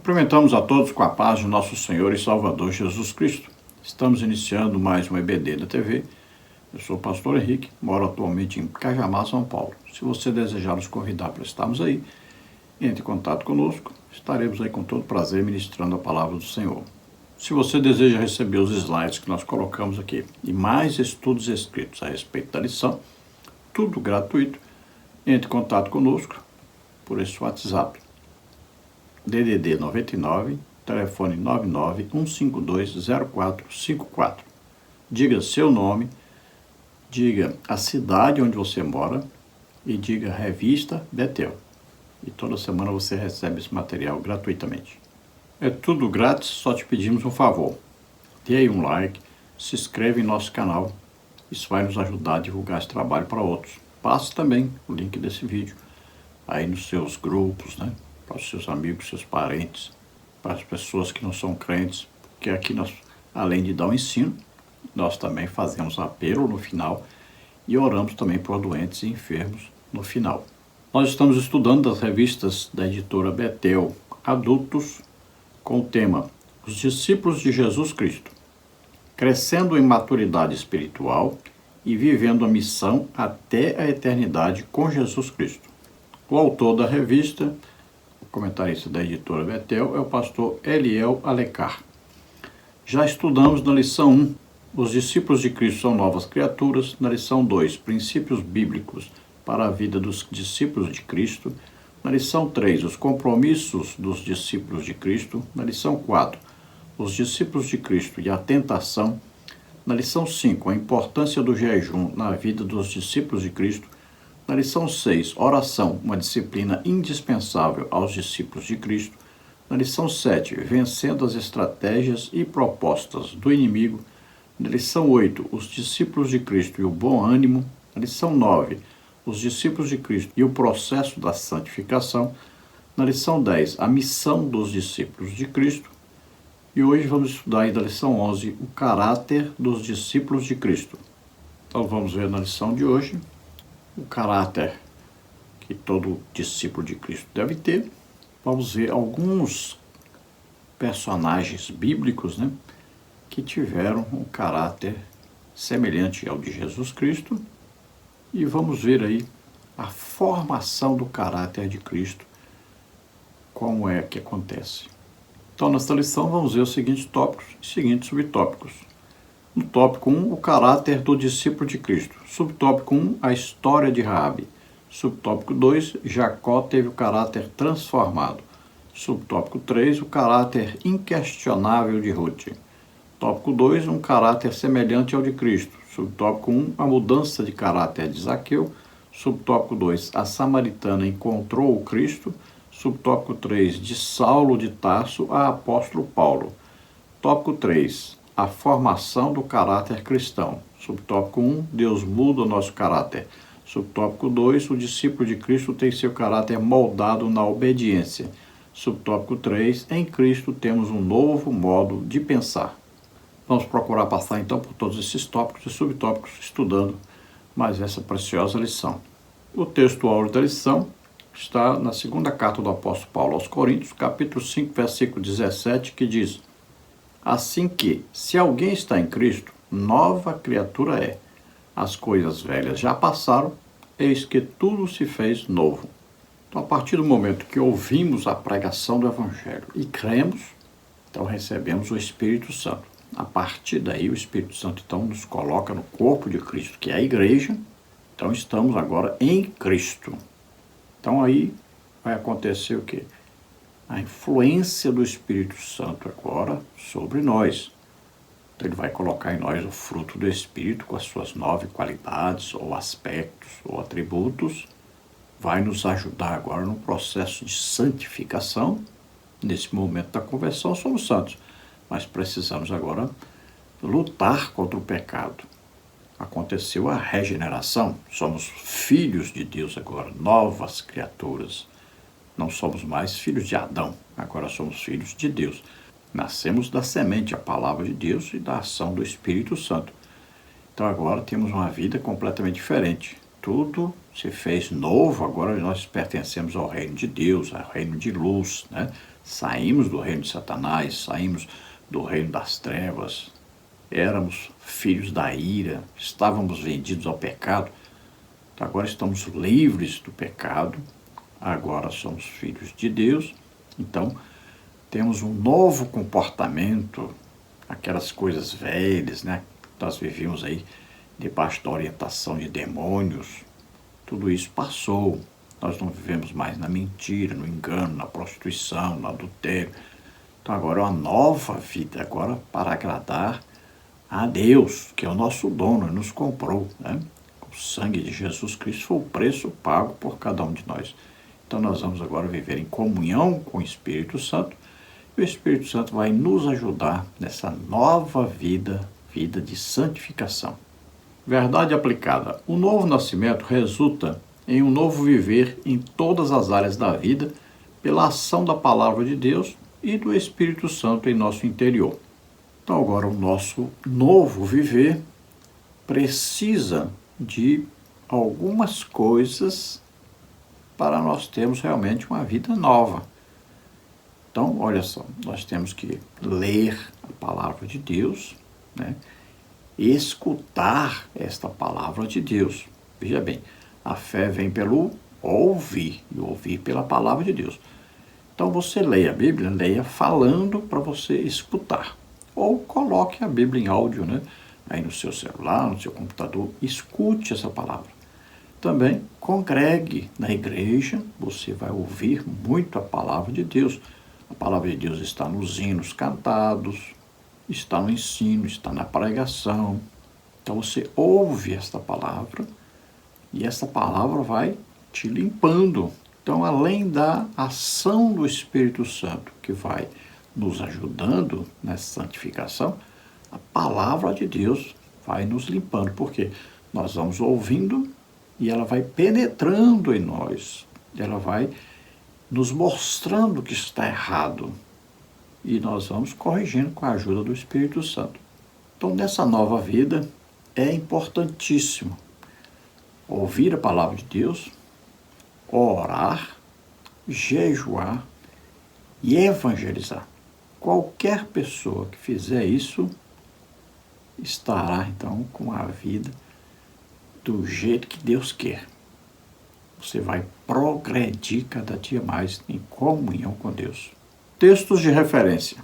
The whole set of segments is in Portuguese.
Cumprimentamos a todos com a paz de nosso Senhor e Salvador Jesus Cristo. Estamos iniciando mais um EBD da TV. Eu sou o pastor Henrique, moro atualmente em Cajamar, São Paulo. Se você desejar nos convidar para estarmos aí, entre em contato conosco. Estaremos aí com todo prazer ministrando a palavra do Senhor. Se você deseja receber os slides que nós colocamos aqui e mais estudos escritos a respeito da lição, tudo gratuito, entre em contato conosco por esse WhatsApp. DDD 99, telefone 991520454. Diga seu nome, diga a cidade onde você mora e diga Revista Betel. E toda semana você recebe esse material gratuitamente. É tudo grátis, só te pedimos um favor. Dê aí um like, se inscreve em nosso canal. Isso vai nos ajudar a divulgar esse trabalho para outros. Passe também o link desse vídeo aí nos seus grupos, né? Para os seus amigos, seus parentes, para as pessoas que não são crentes, porque aqui nós, além de dar um ensino, nós também fazemos apelo no final e oramos também por doentes e enfermos no final. Nós estamos estudando as revistas da editora Betel Adultos com o tema Os Discípulos de Jesus Cristo, crescendo em maturidade espiritual e vivendo a missão até a eternidade com Jesus Cristo. O autor da revista, o comentarista da editora Betel, é o pastor Eliel Alecar. Já estudamos na lição 1, os discípulos de Cristo são novas criaturas, na lição 2, princípios bíblicos para a vida dos discípulos de Cristo, na lição 3, os compromissos dos discípulos de Cristo, na lição 4, os discípulos de Cristo e a tentação, na lição 5, a importância do jejum na vida dos discípulos de Cristo, na lição 6, oração, uma disciplina indispensável aos discípulos de Cristo. Na lição 7, vencendo as estratégias e propostas do inimigo. Na lição 8, os discípulos de Cristo e o bom ânimo. Na lição 9, os discípulos de Cristo e o processo da santificação. Na lição 10, a missão dos discípulos de Cristo. E hoje vamos estudar aí da lição 11, o caráter dos discípulos de Cristo. Então vamos ver na lição de hoje o caráter que todo discípulo de Cristo deve ter. Vamos ver alguns personagens bíblicos, né, que tiveram um caráter semelhante ao de Jesus Cristo. E vamos ver aí a formação do caráter de Cristo, como é que acontece. Então, nesta lição, vamos ver os seguintes tópicos e seguintes subtópicos. No tópico 1, o caráter do discípulo de Cristo. Subtópico 1, a história de Raabe. Subtópico 2, Jacó teve o caráter transformado. Subtópico 3, o caráter inquestionável de Ruth. Tópico 2, um caráter semelhante ao de Cristo. Subtópico 1, a mudança de caráter de Zaqueu. Subtópico 2, a samaritana encontrou o Cristo. Subtópico 3, de Saulo de Tarso a apóstolo Paulo. Tópico 3, a formação do caráter cristão. Subtópico 1, Deus muda o nosso caráter. Subtópico 2, o discípulo de Cristo tem seu caráter moldado na obediência. Subtópico 3, em Cristo temos um novo modo de pensar. Vamos procurar passar então por todos esses tópicos e subtópicos, estudando mais essa preciosa lição. O texto-áureo da lição está na segunda carta do apóstolo Paulo aos Coríntios, capítulo 5, versículo 17, que diz: assim que, se alguém está em Cristo, nova criatura é. As coisas velhas já passaram, eis que tudo se fez novo. Então, a partir do momento que ouvimos a pregação do Evangelho e cremos, então recebemos o Espírito Santo. A partir daí, o Espírito Santo então nos coloca no corpo de Cristo, que é a igreja. Então, estamos agora em Cristo. Então, aí vai acontecer o quê? A influência do Espírito Santo agora sobre nós. Então, ele vai colocar em nós o fruto do Espírito com as suas 9 qualidades, ou aspectos, ou atributos. Vai nos ajudar agora no processo de santificação. Nesse momento da conversão, somos santos, mas precisamos agora lutar contra o pecado. Aconteceu a regeneração, somos filhos de Deus agora, novas criaturas. Não somos mais filhos de Adão, agora somos filhos de Deus. Nascemos da semente, a palavra de Deus e da ação do Espírito Santo. Então agora temos uma vida completamente diferente. Tudo se fez novo, agora nós pertencemos ao reino de Deus, ao reino de luz, né? Saímos do reino de Satanás, saímos do reino das trevas, éramos filhos da ira, estávamos vendidos ao pecado, agora estamos livres do pecado, agora somos filhos de Deus, então temos um novo comportamento, aquelas coisas velhas, né? Nós vivíamos aí debaixo da orientação de demônios, tudo isso passou. Nós não vivemos mais na mentira, no engano, na prostituição, no adultério. Então agora é uma nova vida, agora para agradar a Deus, que é o nosso dono, nos comprou, né? O sangue de Jesus Cristo foi o preço pago por cada um de nós. Então nós vamos agora viver em comunhão com o Espírito Santo, e o Espírito Santo vai nos ajudar nessa nova vida, vida de santificação. Verdade aplicada. O novo nascimento resulta em um novo viver em todas as áreas da vida, pela ação da palavra de Deus e do Espírito Santo em nosso interior. Então agora o nosso novo viver precisa de algumas coisas para nós termos realmente uma vida nova. Então, olha só, nós temos que ler a palavra de Deus, né? Escutar esta palavra de Deus. Veja bem, a fé vem pelo ouvir, e ouvir pela palavra de Deus. Então você leia a Bíblia, leia falando para você escutar. Ou coloque a Bíblia em áudio, né? Aí no seu celular, no seu computador, escute essa palavra. Também congregue na igreja, você vai ouvir muito a palavra de Deus. A palavra de Deus está nos hinos cantados, está no ensino, está na pregação. Então você ouve esta palavra e essa palavra vai te limpando. Então, além da ação do Espírito Santo, que vai nos ajudando nessa santificação, a palavra de Deus vai nos limpando, porque nós vamos ouvindo e ela vai penetrando em nós, ela vai nos mostrando que está errado e nós vamos corrigindo com a ajuda do Espírito Santo. Então, nessa nova vida, é importantíssimo ouvir a palavra de Deus, orar, jejuar e evangelizar. Qualquer pessoa que fizer isso estará, então, com a vida do jeito que Deus quer. Você vai progredir cada dia mais em comunhão com Deus. Textos de referência.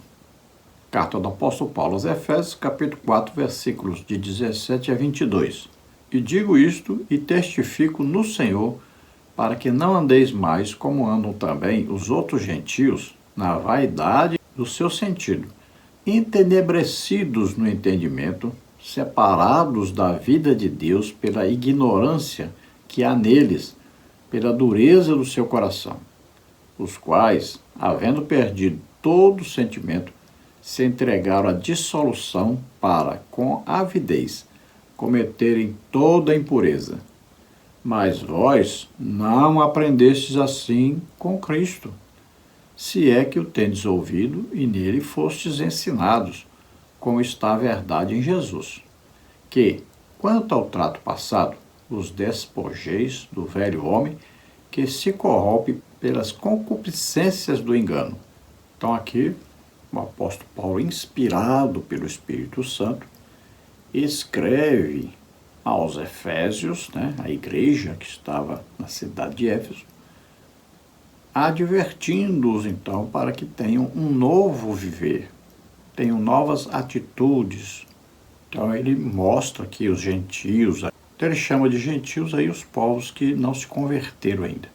Carta do apóstolo Paulo aos Efésios, capítulo 4, versículos de 17 a 22. E digo isto e testifico no Senhor, para que não andeis mais como andam também os outros gentios, na vaidade do seu sentido, entenebrecidos no entendimento, separados da vida de Deus pela ignorância que há neles, pela dureza do seu coração, os quais, havendo perdido todo sentimento, se entregaram à dissolução para, com avidez, cometerem toda a impureza. Mas vós não aprendestes assim com Cristo, se é que o tendes ouvido e nele fostes ensinados, como está a verdade em Jesus. Que, quanto ao trato passado, os despojeis do velho homem, que se corrompe pelas concupiscências do engano. Então aqui, o apóstolo Paulo, inspirado pelo Espírito Santo, escreve aos Efésios, né, a igreja que estava na cidade de Éfeso, advertindo-os então para que tenham um novo viver, tenham novas atitudes. Então ele mostra que os gentios, então ele chama de gentios aí os povos que não se converteram ainda.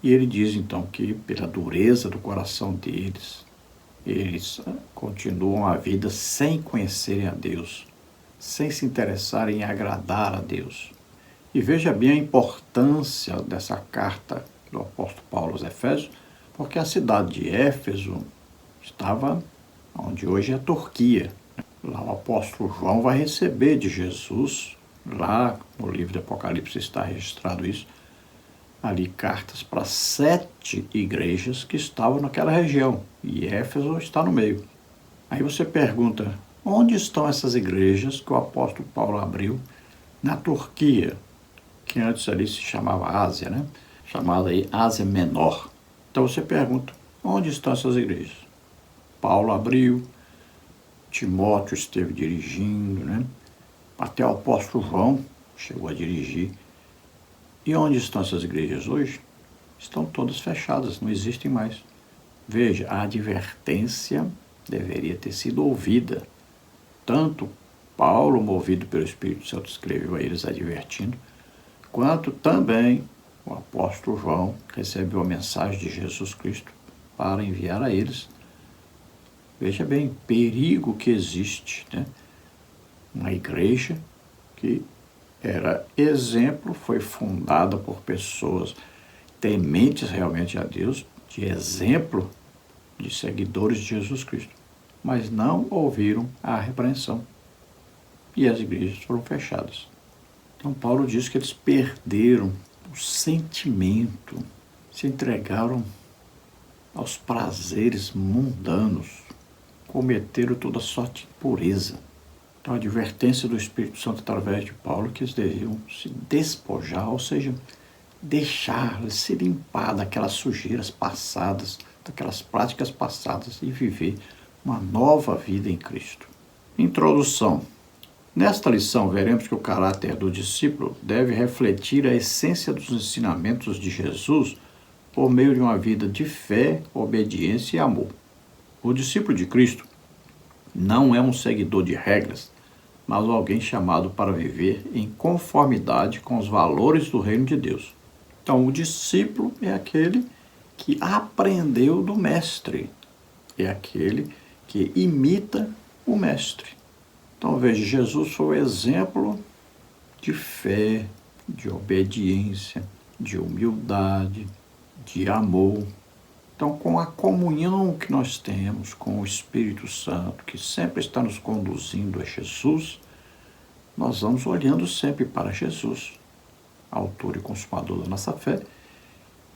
E ele diz então que pela dureza do coração deles, eles continuam a vida sem conhecerem a Deus, sem se interessarem em agradar a Deus. E veja bem a importância dessa carta do apóstolo Paulo aos Efésios, porque a cidade de Éfeso estava onde hoje é a Turquia. Lá o apóstolo João vai receber de Jesus, lá no livro do Apocalipse está registrado isso, ali cartas para 7 igrejas que estavam naquela região, e Éfeso está no meio. Aí você pergunta, onde estão essas igrejas que o apóstolo Paulo abriu na Turquia, que antes ali se chamava Ásia, né? Chamada aí Ásia Menor. Então você pergunta, Onde estão essas igrejas? Paulo abriu, Timóteo esteve dirigindo, né? Até o apóstolo João chegou a dirigir. E onde estão essas igrejas hoje? Estão todas fechadas, não existem mais. Veja, a advertência deveria ter sido ouvida. Tanto Paulo, movido pelo Espírito Santo, escreveu a eles advertindo, quanto também o apóstolo João recebeu a mensagem de Jesus Cristo para enviar a eles. Veja bem, o perigo que existe, né? Uma igreja que era exemplo, foi fundada por pessoas tementes realmente a Deus, de exemplo de seguidores de Jesus Cristo, mas não ouviram a repreensão e as igrejas foram fechadas. Então Paulo diz que eles perderam o sentimento, se entregaram aos prazeres mundanos, cometeram toda sorte de impureza. Então a advertência do Espírito Santo através de Paulo que eles deviam se despojar, ou seja, deixar, se limpar daquelas sujeiras passadas, daquelas práticas passadas e viver uma nova vida em Cristo. Introdução. Nesta lição, veremos que o caráter do discípulo deve refletir a essência dos ensinamentos de Jesus por meio de uma vida de fé, obediência e amor. O discípulo de Cristo não é um seguidor de regras, mas alguém chamado para viver em conformidade com os valores do reino de Deus. Então, o discípulo é aquele que aprendeu do mestre, é aquele que imita o mestre. Então, veja, Jesus foi o exemplo de fé, de obediência, de humildade, de amor. Então, com a comunhão que nós temos com o Espírito Santo, que sempre está nos conduzindo a Jesus, nós vamos olhando sempre para Jesus, autor e consumador da nossa fé,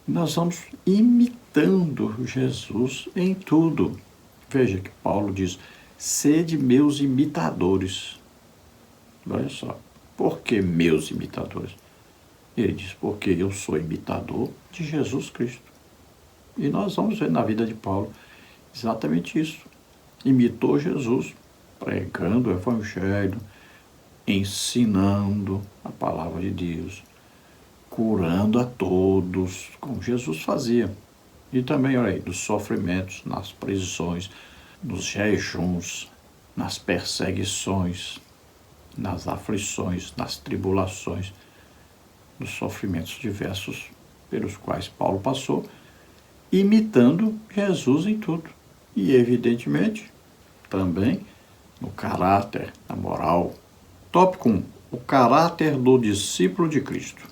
e nós vamos imitando Jesus em tudo. Veja que Paulo diz, sede meus imitadores. Olha só, por que meus imitadores? Ele diz, porque eu sou imitador de Jesus Cristo. E nós vamos ver na vida de Paulo exatamente isso. Imitou Jesus, pregando o Evangelho, ensinando a palavra de Deus, curando a todos, como Jesus fazia. E também, olha aí, dos sofrimentos, nas prisões, nos jejuns, nas perseguições, nas aflições, nas tribulações, nos sofrimentos diversos pelos quais Paulo passou, imitando Jesus em tudo. E, evidentemente, também no caráter, na moral. Tópico 1. O caráter do discípulo de Cristo.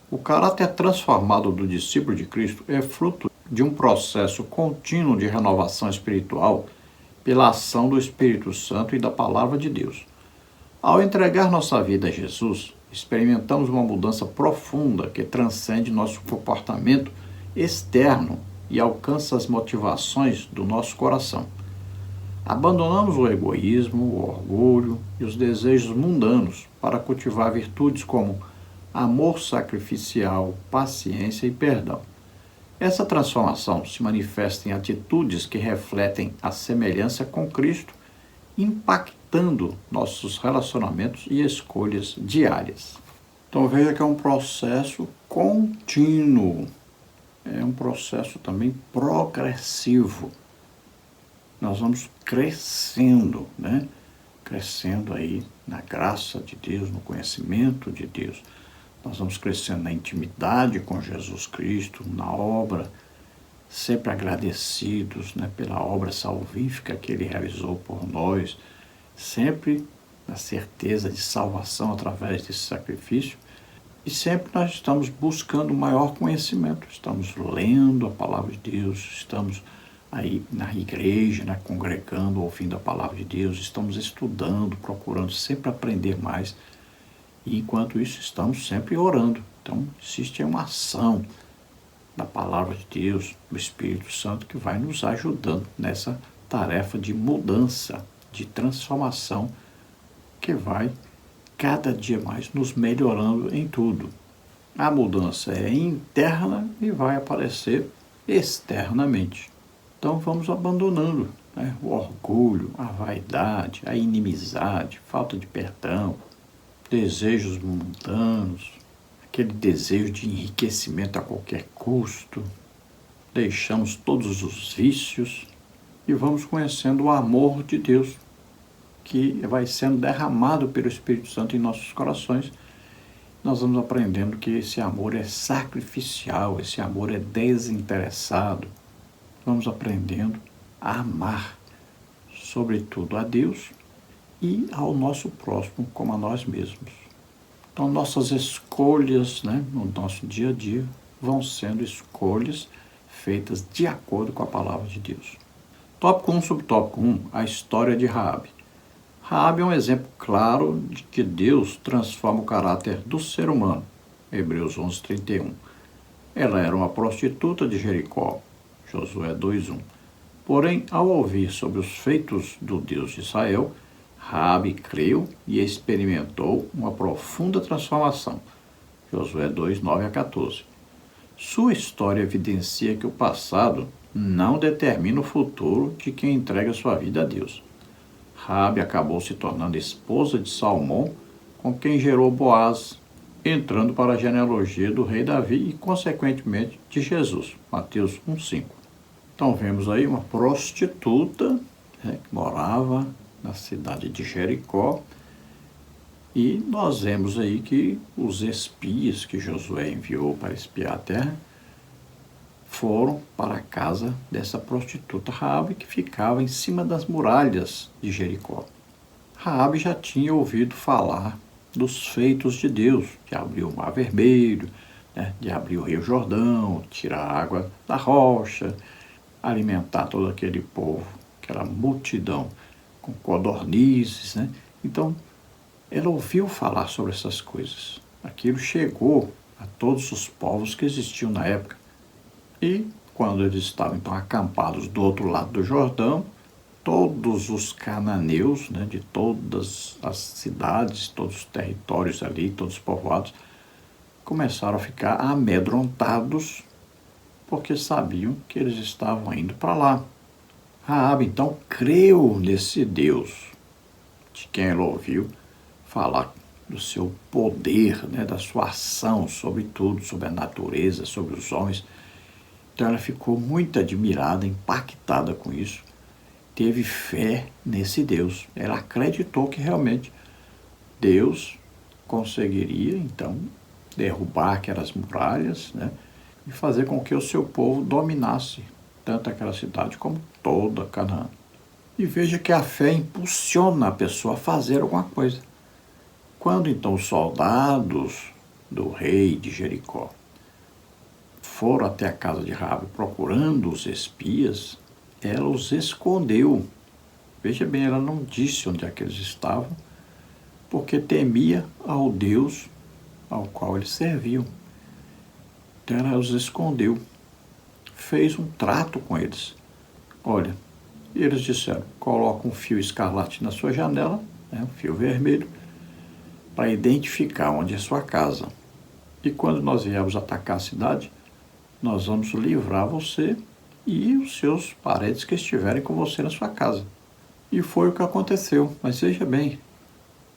O caráter transformado do discípulo de Cristo é fruto de um processo contínuo de renovação espiritual pela ação do Espírito Santo e da Palavra de Deus. Ao entregar nossa vida a Jesus, experimentamos uma mudança profunda que transcende nosso comportamento externo e alcança as motivações do nosso coração. Abandonamos o egoísmo, o orgulho e os desejos mundanos para cultivar virtudes como amor sacrificial, paciência e perdão. Essa transformação se manifesta em atitudes que refletem a semelhança com Cristo, impactando nossos relacionamentos e escolhas diárias. Então veja que é um processo contínuo, é um processo também progressivo. Nós vamos crescendo, né? Crescendo aí na graça de Deus, no conhecimento de Deus. Nós vamos crescendo na intimidade com Jesus Cristo, na obra, sempre agradecidos, né, pela obra salvífica que Ele realizou por nós, sempre na certeza de salvação através desse sacrifício, e sempre nós estamos buscando maior conhecimento, estamos lendo a palavra de Deus, estamos aí na igreja, né, congregando, ouvindo a palavra de Deus, estamos estudando, procurando sempre aprender mais, e enquanto isso estamos sempre orando. Então existe uma ação da palavra de Deus, do Espírito Santo, que vai nos ajudando nessa tarefa de mudança, de transformação, que vai cada dia mais nos melhorando em tudo. A mudança é interna e vai aparecer externamente. Então vamos abandonando, né, o orgulho, a vaidade, a inimizade, falta de perdão, desejos mundanos, aquele desejo de enriquecimento a qualquer custo. Deixamos todos os vícios e vamos conhecendo o amor de Deus, que vai sendo derramado pelo Espírito Santo em nossos corações. Nós vamos aprendendo que esse amor é sacrificial, esse amor é desinteressado. Vamos aprendendo a amar, sobretudo a Deus e ao nosso próximo como a nós mesmos. Então, nossas escolhas, né, no nosso dia a dia vão sendo escolhas feitas de acordo com a palavra de Deus. Tópico 1, subtópico 1, a história de Raabe. Raabe é um exemplo claro de que Deus transforma o caráter do ser humano. Hebreus 11:31. Ela era uma prostituta de Jericó. Josué 2:1. Porém, ao ouvir sobre os feitos do Deus de Israel, Raabe creu e experimentou uma profunda transformação. Josué 2:9-14. Sua história evidencia que o passado não determina o futuro de quem entrega sua vida a Deus. Raabe acabou se tornando esposa de Salmão, com quem gerou Boaz, entrando para a genealogia do rei Davi e, consequentemente, de Jesus. Mateus 1:5. Então vemos aí uma prostituta, né, que morava na cidade de Jericó, e nós vemos aí que os espias que Josué enviou para espiar a terra foram para a casa dessa prostituta Raabe, que ficava em cima das muralhas de Jericó. Raabe já tinha ouvido falar dos feitos de Deus, de abrir o Mar Vermelho, né, de abrir o Rio Jordão, tirar a água da rocha, alimentar todo aquele povo, aquela multidão, com codornizes, né? Então, ela ouviu falar sobre essas coisas. Aquilo chegou a todos os povos que existiam na época. E, quando eles estavam então acampados do outro lado do Jordão, todos os cananeus, né, de todas as cidades, todos os territórios ali, todos os povoados, começaram a ficar amedrontados, porque sabiam que eles estavam indo para lá. Raabe, então, creu nesse Deus, de quem ela ouviu falar do seu poder, né, da sua ação sobre tudo, sobre a natureza, sobre os homens. Então ela ficou muito admirada, impactada com isso, teve fé nesse Deus. Ela acreditou que realmente Deus conseguiria, então, derrubar aquelas muralhas, né, e fazer com que o seu povo dominasse tanto aquela cidade como toda Canaã. E veja que a fé impulsiona a pessoa a fazer alguma coisa. Quando então os soldados do rei de Jericó foram até a casa de Raabe procurando os espias, ela os escondeu. Veja bem, ela não disse onde é que eles estavam, porque temia ao Deus ao qual eles serviam. Então ela os escondeu, fez um trato com eles. Olha, eles disseram, coloca um fio escarlate na sua janela, né, um fio vermelho, para identificar onde é sua casa. E quando nós viemos atacar a cidade, nós vamos livrar você e os seus parentes que estiverem com você na sua casa. E foi o que aconteceu. Mas veja bem,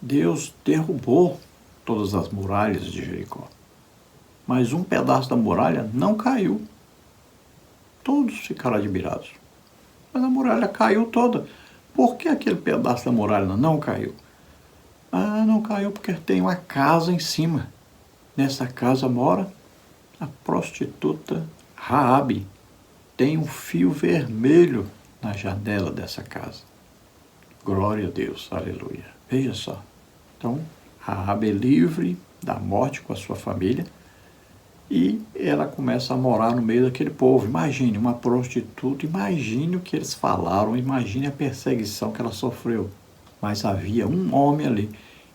Deus derrubou todas as muralhas de Jericó. Mas um pedaço da muralha não caiu. Todos ficaram admirados. Mas a muralha caiu toda. Por que aquele pedaço da muralha não caiu? Ah, não caiu porque tem uma casa em cima. Nessa casa mora a prostituta Raabe. Tem um fio vermelho na janela dessa casa. Glória a Deus, aleluia. Veja só. Então, Raabe é livre da morte com a sua família e ela começa a morar no meio daquele povo. Imagine uma prostituta, imagine o que eles falaram, imagine a perseguição que ela sofreu. Mas havia um homem ali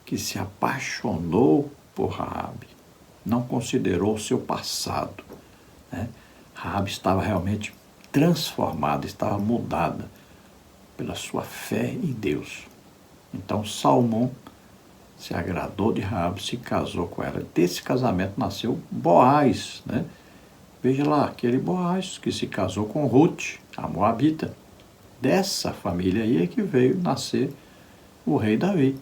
que se apaixonou por Raabe, não considerou o seu passado, né? Raabe estava realmente transformada, estava mudada pela sua fé em Deus. Então Salmão se agradou de Raabe, se casou com ela. Desse casamento nasceu Boaz, né? Veja lá, aquele Boaz que se casou com Ruth, a Moabita. Dessa família aí é que veio nascer o rei Davi.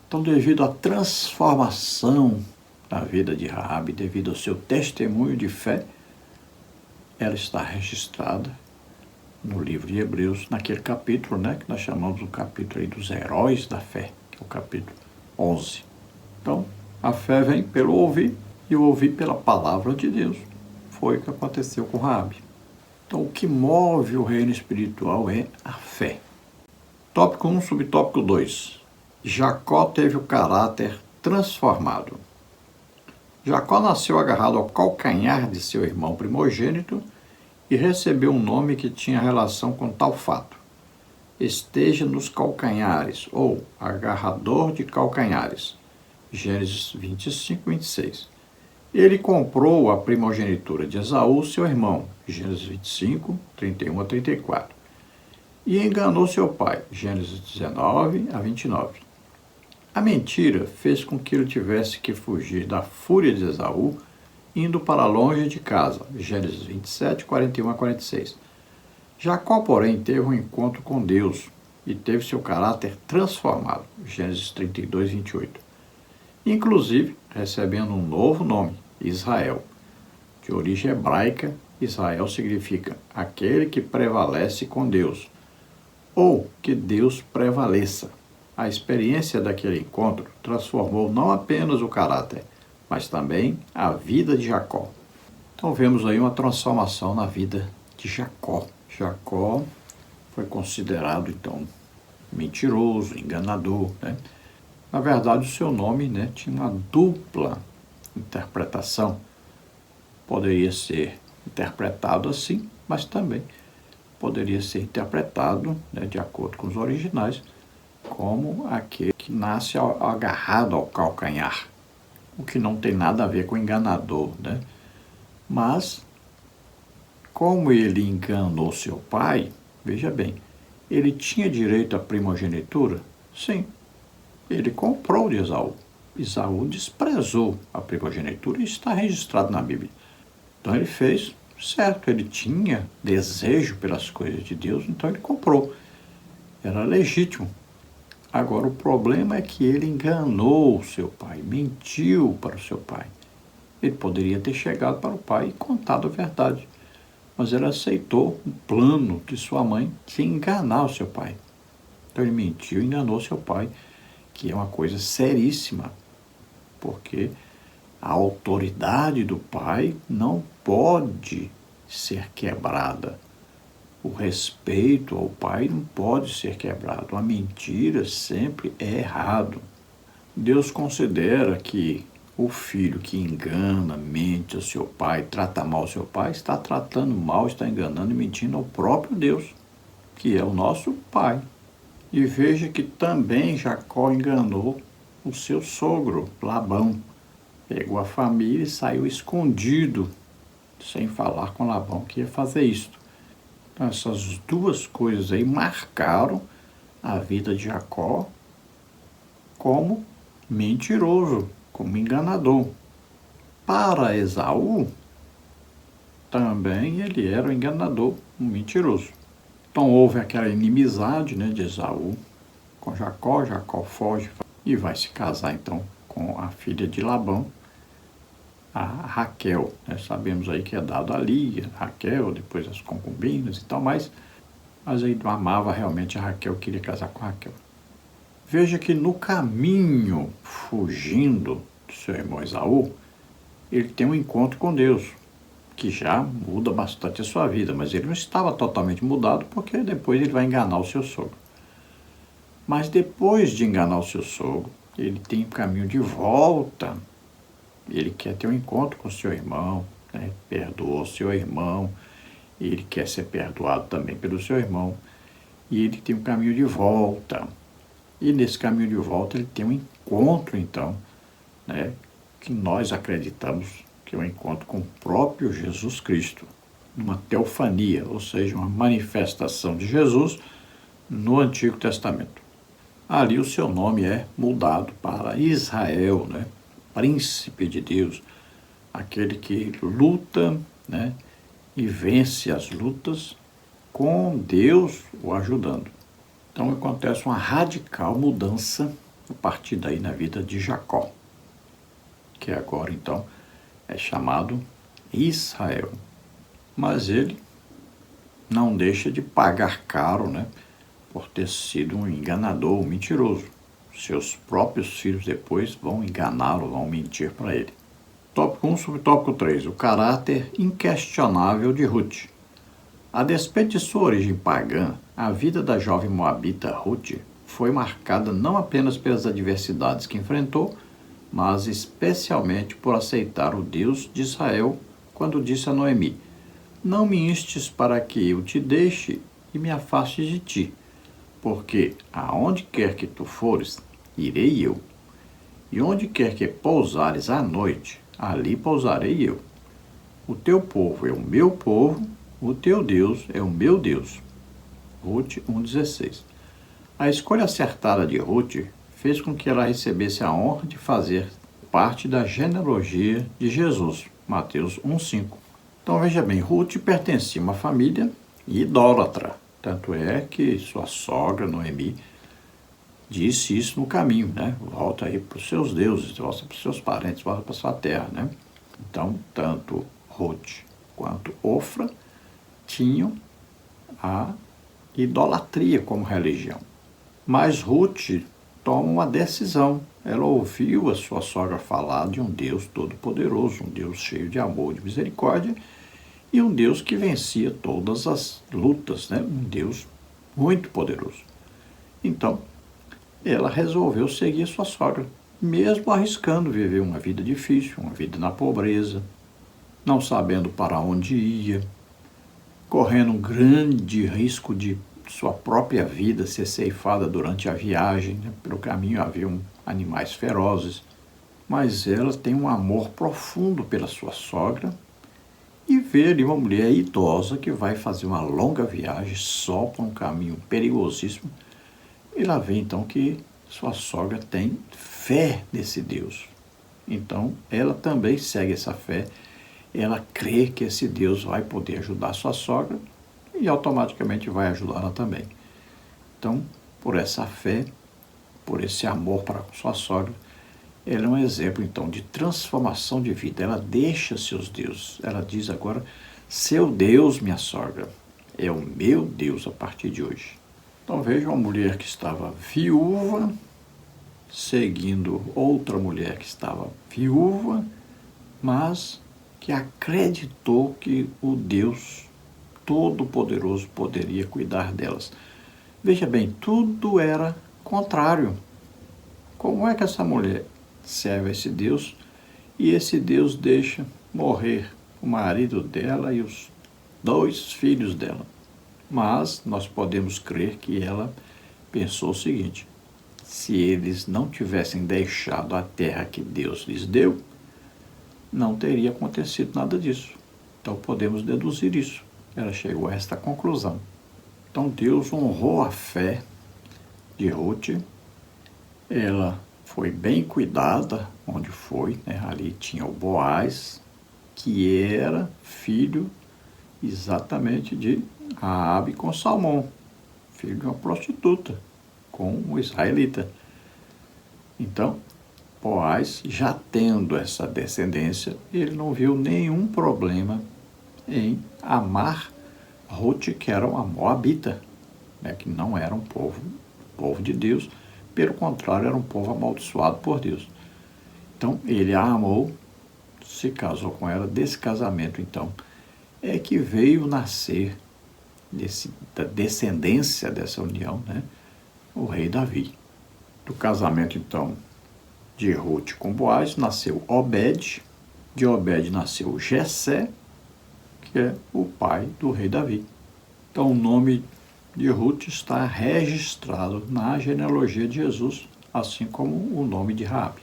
Então, devido à transformação da vida de Raabe, devido ao seu testemunho de fé, ela está registrada no livro de Hebreus, naquele capítulo, né, que nós chamamos o capítulo aí dos heróis da fé, que é o capítulo 11. Então, a fé vem pelo ouvir e o ouvir pela palavra de Deus. Foi o que aconteceu com Raabe. Então, o que move o reino espiritual é a fé. Tópico 1, subtópico 2. Jacó teve o caráter transformado. Jacó nasceu agarrado ao calcanhar de seu irmão primogênito e recebeu um nome que tinha relação com tal fato. Esteja nos calcanhares, ou agarrador de calcanhares. Gênesis 25, 26. Ele comprou a primogenitura de Esaú, seu irmão. Gênesis 25, 31 a 34. E enganou seu pai. Gênesis 19 a 29. A mentira fez com que ele tivesse que fugir da fúria de Esaú, indo para longe de casa. Gênesis 27, 41 a 46. Jacó, porém, teve um encontro com Deus e teve seu caráter transformado. Gênesis 32, 28. Inclusive, recebendo um novo nome, Israel. De origem hebraica, Israel significa aquele que prevalece com Deus, ou que Deus prevaleça. A experiência daquele encontro transformou não apenas o caráter, mas também a vida de Jacó. Então vemos aí uma transformação na vida de Jacó. Jacó foi considerado, então, mentiroso, enganador, né? Na verdade, o seu nome, né, tinha uma dupla interpretação. Poderia ser interpretado assim, mas também poderia ser interpretado, né, de acordo com os originais, como aquele que nasce agarrado ao calcanhar, o que não tem nada a ver com enganador, né? Mas, como ele enganou seu pai, veja bem, ele tinha direito à primogenitura? Sim, ele comprou de Esaú. Esaú desprezou a primogenitura e está registrado na Bíblia. Então ele fez certo, ele tinha desejo pelas coisas de Deus, então ele comprou. Era legítimo. Agora, o problema é que ele enganou o seu pai, mentiu para o seu pai. Ele poderia ter chegado para o pai e contado a verdade, mas ele aceitou o plano de sua mãe de enganar o seu pai. Então ele mentiu e enganou seu pai, que é uma coisa seríssima, porque a autoridade do pai não pode ser quebrada. O respeito ao pai não pode ser quebrado. A mentira sempre é errado. Deus considera que o filho que engana, mente ao seu pai, trata mal ao seu pai, está tratando mal, está enganando e mentindo ao próprio Deus, que é o nosso pai. E veja que também Jacó enganou o seu sogro, Labão. Pegou a família e saiu escondido, sem falar com Labão que ia fazer isto. Então, essas duas coisas aí marcaram a vida de Jacó como mentiroso, como enganador. Para Esaú, também ele era um enganador, um mentiroso. Então houve aquela inimizade, né, de Esaú com Jacó. Jacó foge e vai se casar então com a filha de Labão, a Raquel, né? Sabemos aí que é dado a Lia, Raquel, depois as concubinas e tal, mas ele amava realmente a Raquel, queria casar com a Raquel. Veja que no caminho, fugindo do seu irmão Esaú, ele tem um encontro com Deus, que já muda bastante a sua vida, mas ele não estava totalmente mudado, porque depois ele vai enganar o seu sogro. Mas depois de enganar o seu sogro, ele tem um caminho de volta. Ele quer ter um encontro com o seu irmão, né? Perdoa o seu irmão, ele quer ser perdoado também pelo seu irmão, e ele tem um caminho de volta. E nesse caminho de volta ele tem um encontro, então, né, que nós acreditamos que é um encontro com o próprio Jesus Cristo, uma teofania, ou seja, uma manifestação de Jesus no Antigo Testamento. Ali o seu nome é mudado para Israel, né? Príncipe de Deus, aquele que luta né? E vence as lutas com Deus o ajudando. Então acontece uma radical mudança a partir daí na vida de Jacó, que agora então é chamado Israel. Mas ele não deixa de pagar caro, né, por ter sido um enganador, um mentiroso. Seus próprios filhos depois vão enganá-lo, vão mentir para ele. Tópico 1, subtópico 3. O caráter inquestionável de Ruth. A despeito de sua origem pagã, a vida da jovem moabita Ruth foi marcada não apenas pelas adversidades que enfrentou, mas especialmente por aceitar o Deus de Israel quando disse a Noemi: não me instes para que eu te deixe e me afaste de ti, porque aonde quer que tu fores, irei eu, e onde quer que pousares à noite, ali pousarei eu. O teu povo é o meu povo, o teu Deus é o meu Deus. Ruth 1,16. A escolha acertada de Ruth fez com que ela recebesse a honra de fazer parte da genealogia de Jesus. Mateus 1,5. Então veja bem, Ruth pertencia a uma família idólatra. Tanto é que sua sogra, Noemi, disse isso no caminho, né? Volta aí para os seus deuses, volta para os seus parentes, volta para a sua terra, né? Então, tanto Ruth quanto Ofra tinham a idolatria como religião. Mas Ruth toma uma decisão. Ela ouviu a sua sogra falar de um Deus todo-poderoso, um Deus cheio de amor e de misericórdia, e um Deus que vencia todas as lutas, né? Um Deus muito poderoso. Então, ela resolveu seguir sua sogra, mesmo arriscando viver uma vida difícil, uma vida na pobreza, não sabendo para onde ia, correndo um grande risco de sua própria vida ser ceifada durante a viagem, né? Pelo caminho haviam animais ferozes, mas ela tem um amor profundo pela sua sogra e vê ali uma mulher idosa que vai fazer uma longa viagem só por um caminho perigosíssimo. E lá vê então que sua sogra tem fé nesse Deus. Então ela também segue essa fé, ela crê que esse Deus vai poder ajudar sua sogra e automaticamente vai ajudá-la também. Então, por essa fé, por esse amor para sua sogra, ela é um exemplo, então, de transformação de vida. Ela deixa seus deuses. Ela diz agora, seu Deus, minha sogra, é o meu Deus a partir de hoje. Então, veja uma mulher que estava viúva, seguindo outra mulher que estava viúva, mas que acreditou que o Deus Todo-Poderoso poderia cuidar delas. Veja bem, tudo era contrário. Como é que essa mulher serve a esse Deus e esse Deus deixa morrer o marido dela e os 2 filhos dela? Mas nós podemos crer que ela pensou o seguinte: se eles não tivessem deixado a terra que Deus lhes deu, não teria acontecido nada disso. Então podemos deduzir isso. Ela chegou a esta conclusão. Então Deus honrou a fé de Ruth. Ela foi bem cuidada onde foi, né? Ali tinha o Boaz, que era filho exatamente de Raabe com Salmão, filho de uma prostituta com um israelita. Então, Boaz, já tendo essa descendência, ele não viu nenhum problema em amar Ruth, que era uma moabita, né? Que não era um povo de Deus. Pelo contrário, era um povo amaldiçoado por Deus. Então, ele a amou, se casou com ela. Desse casamento, então, é que veio nascer, da descendência dessa união, né, o rei Davi. Do casamento, então, de Ruth com Boaz, nasceu Obed. De Obed nasceu Jessé, que é o pai do rei Davi. Então, o nome de Ruth está registrado na genealogia de Jesus, assim como o nome de Raabe,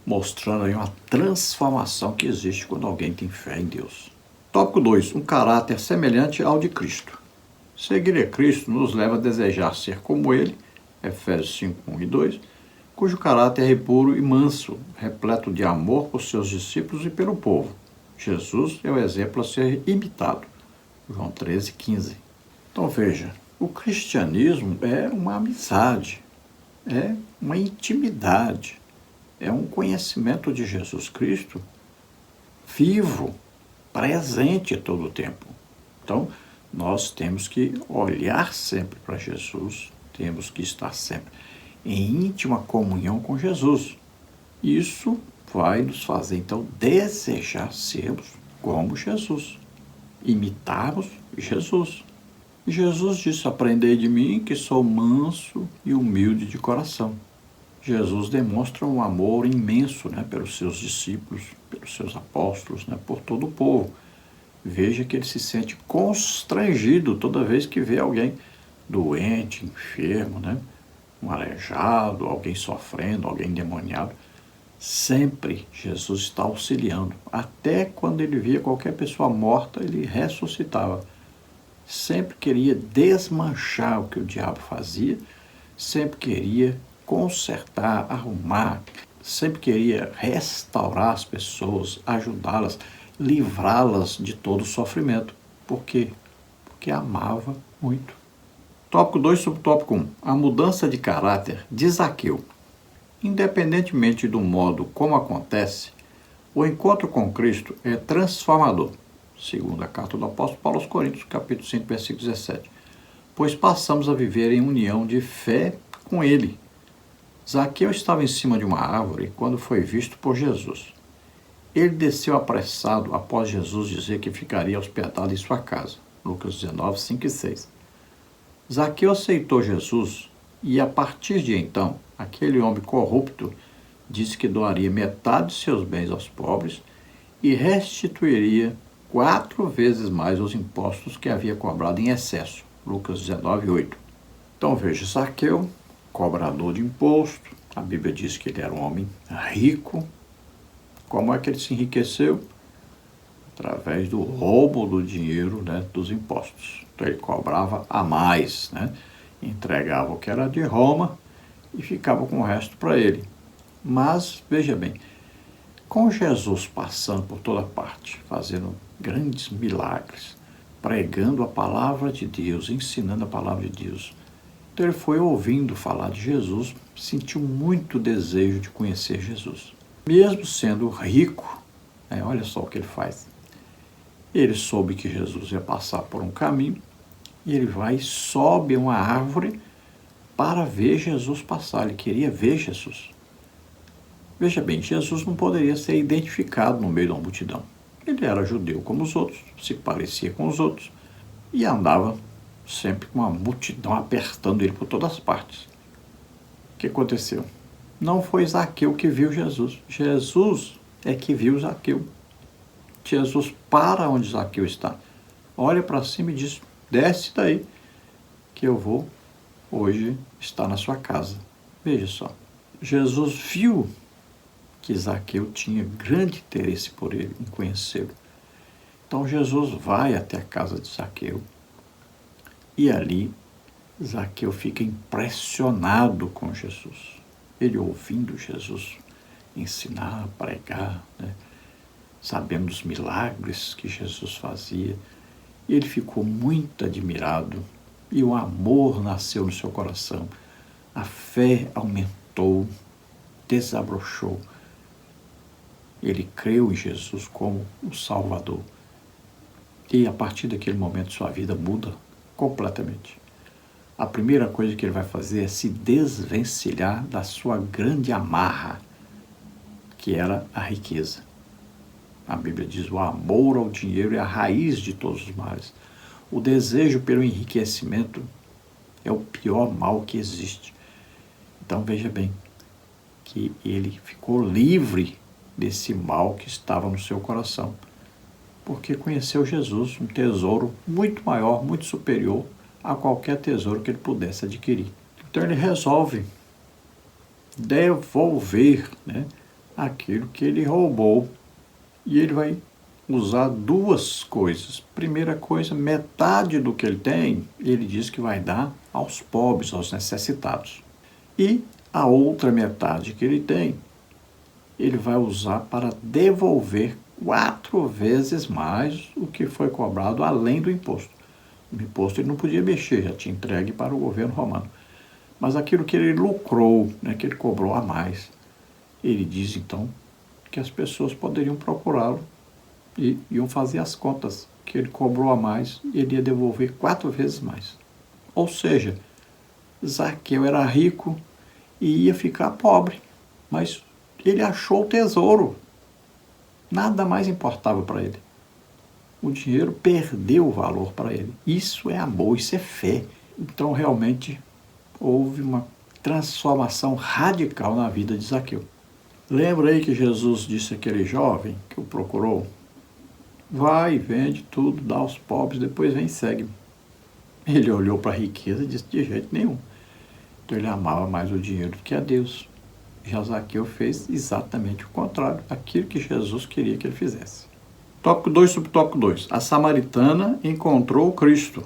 mostrando aí uma transformação que existe quando alguém tem fé em Deus. Tópico 2. Um caráter semelhante ao de Cristo. Seguir a Cristo nos leva a desejar ser como Ele, Efésios 5, 1 e 2, cujo caráter é puro e manso, repleto de amor por seus discípulos e pelo povo, Jesus é o exemplo a ser imitado. João 13,15. Então veja, o cristianismo é uma amizade, é uma intimidade, é um conhecimento de Jesus Cristo vivo, presente todo o tempo. Então, nós temos que olhar sempre para Jesus, temos que estar sempre em íntima comunhão com Jesus. Isso vai nos fazer, então, desejar sermos como Jesus, imitarmos Jesus. E Jesus disse: aprendei de mim, que sou manso e humilde de coração. Jesus demonstra um amor imenso, pelos seus discípulos, pelos seus apóstolos, por todo o povo. Veja que ele se sente constrangido toda vez que vê alguém doente, enfermo, um aleijado, alguém sofrendo, alguém endemoniado. Sempre Jesus está auxiliando. Até quando ele via qualquer pessoa morta, ele ressuscitava. Sempre queria desmanchar o que o diabo fazia, sempre queria consertar, arrumar, sempre queria restaurar as pessoas, ajudá-las, livrá-las de todo o sofrimento. Por quê? Porque amava muito. Tópico 2, subtópico 1. A mudança de caráter de Zaqueu. Independentemente do modo como acontece, o encontro com Cristo é transformador. Segundo a carta do apóstolo Paulo aos Coríntios, capítulo 5, versículo 17. Pois passamos a viver em união de fé com Ele. Zaqueu estava em cima de uma árvore quando foi visto por Jesus. Ele desceu apressado após Jesus dizer que ficaria hospedado em sua casa. Lucas 19, 5 e 6. Zaqueu aceitou Jesus e, a partir de então, aquele homem corrupto disse que doaria metade de seus bens aos pobres e restituiria 4 vezes mais os impostos que havia cobrado em excesso. Lucas 19, 8. Então veja, Zaqueu, cobrador de imposto, a Bíblia diz que ele era um homem rico. Como é que ele se enriqueceu? Através do roubo do dinheiro, dos impostos. Então ele cobrava a mais, entregava o que era de Roma e ficava com o resto para ele. Mas, veja bem, com Jesus passando por toda parte, fazendo grandes milagres, pregando a palavra de Deus, ensinando a palavra de Deus, então ele foi ouvindo falar de Jesus, sentiu muito desejo de conhecer Jesus. Mesmo sendo rico, olha só o que ele faz. Ele soube que Jesus ia passar por um caminho e ele vai e sobe uma árvore para ver Jesus passar. Ele queria ver Jesus. Veja bem, Jesus não poderia ser identificado no meio da multidão. Ele era judeu como os outros, se parecia com os outros e andava sempre com uma multidão apertando ele por todas as partes. O que aconteceu? Não foi Zaqueu que viu Jesus. Jesus é que viu Zaqueu. Jesus para onde Zaqueu está. Olha para cima e diz: desce daí, que eu vou hoje estar na sua casa. Veja só. Jesus viu que Zaqueu tinha grande interesse por ele, em conhecê-lo. Então Jesus vai até a casa de Zaqueu. E ali, Zaqueu fica impressionado com Jesus. Ele ouvindo Jesus ensinar, pregar, sabendo dos milagres que Jesus fazia. Ele ficou muito admirado e o amor nasceu no seu coração. A fé aumentou, desabrochou. Ele creu em Jesus como o Salvador. E a partir daquele momento sua vida muda completamente. A primeira coisa que ele vai fazer é se desvencilhar da sua grande amarra, que era a riqueza. A Bíblia diz: o amor ao dinheiro é a raiz de todos os males. O desejo pelo enriquecimento é o pior mal que existe. Então veja bem que ele ficou livre desse mal que estava no seu coração, porque conheceu Jesus, um tesouro muito maior, muito superior a qualquer tesouro que ele pudesse adquirir. Então ele resolve devolver aquilo que ele roubou. E ele vai usar 2 coisas. Primeira coisa, metade do que ele tem, ele diz que vai dar aos pobres, aos necessitados. E a outra metade que ele tem, ele vai usar para devolver 4 vezes mais o que foi cobrado além do imposto. O imposto ele não podia mexer, já tinha entregue para o governo romano. Mas aquilo que ele lucrou, né, que ele cobrou a mais, ele diz então que as pessoas poderiam procurá-lo e iam fazer as contas, que ele cobrou a mais e ele ia devolver 4 vezes mais. Ou seja, Zaqueu era rico e ia ficar pobre, mas ele achou o tesouro. Nada mais importava para ele. O dinheiro perdeu o valor para ele. Isso é amor, isso é fé. Então, realmente, houve uma transformação radical na vida de Zaqueu. Lembra aí que Jesus disse àquele jovem que o procurou? Vai, vende tudo, dá aos pobres, depois vem e segue-me. Ele olhou para a riqueza e disse, de jeito nenhum. Então ele amava mais o dinheiro do que a Deus. Já Zaqueu fez exatamente o contrário, aquilo que Jesus queria que ele fizesse. Tópico 2, subtópico 2. A samaritana encontrou Cristo.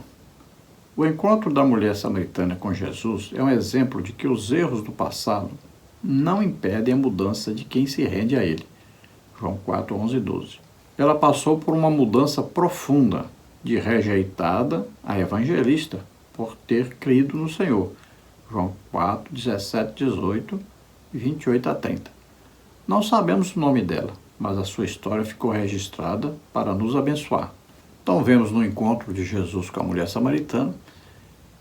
O encontro da mulher samaritana com Jesus é um exemplo de que os erros do passado não impedem a mudança de quem se rende a ele. João 4, 11 e 12. Ela passou por uma mudança profunda, de rejeitada a evangelista, por ter crido no Senhor. João 4, 17, 18 e 28 a 30. Não sabemos o nome dela, mas a sua história ficou registrada para nos abençoar. Então vemos no encontro de Jesus com a mulher samaritana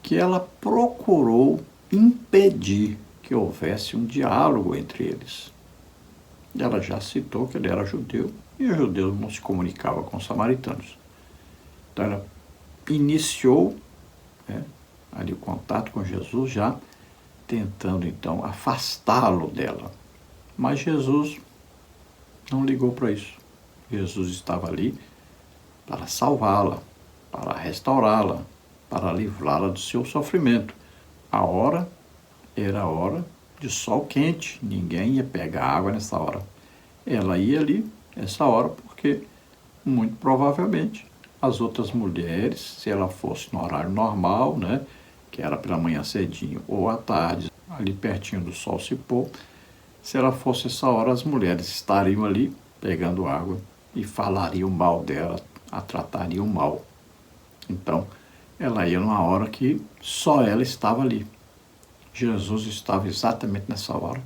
que ela procurou impedir que houvesse um diálogo entre eles. Ela já citou que ele era judeu e os judeus não se comunicavam com os samaritanos. Então ela iniciou ali o contato com Jesus, já tentando então afastá-lo dela. Mas Jesus não ligou para isso. Jesus estava ali para salvá-la, para restaurá-la, para livrá-la do seu sofrimento. A hora era a hora de sol quente, ninguém ia pegar água nessa hora. Ela ia ali nessa hora porque, muito provavelmente, as outras mulheres, se ela fosse no horário normal, né, que era pela manhã cedinho ou à tarde, ali pertinho do sol se pôr, se ela fosse essa hora, as mulheres estariam ali pegando água e falariam mal dela, a tratariam mal. Então, ela ia numa hora que só ela estava ali. Jesus estava exatamente nessa hora,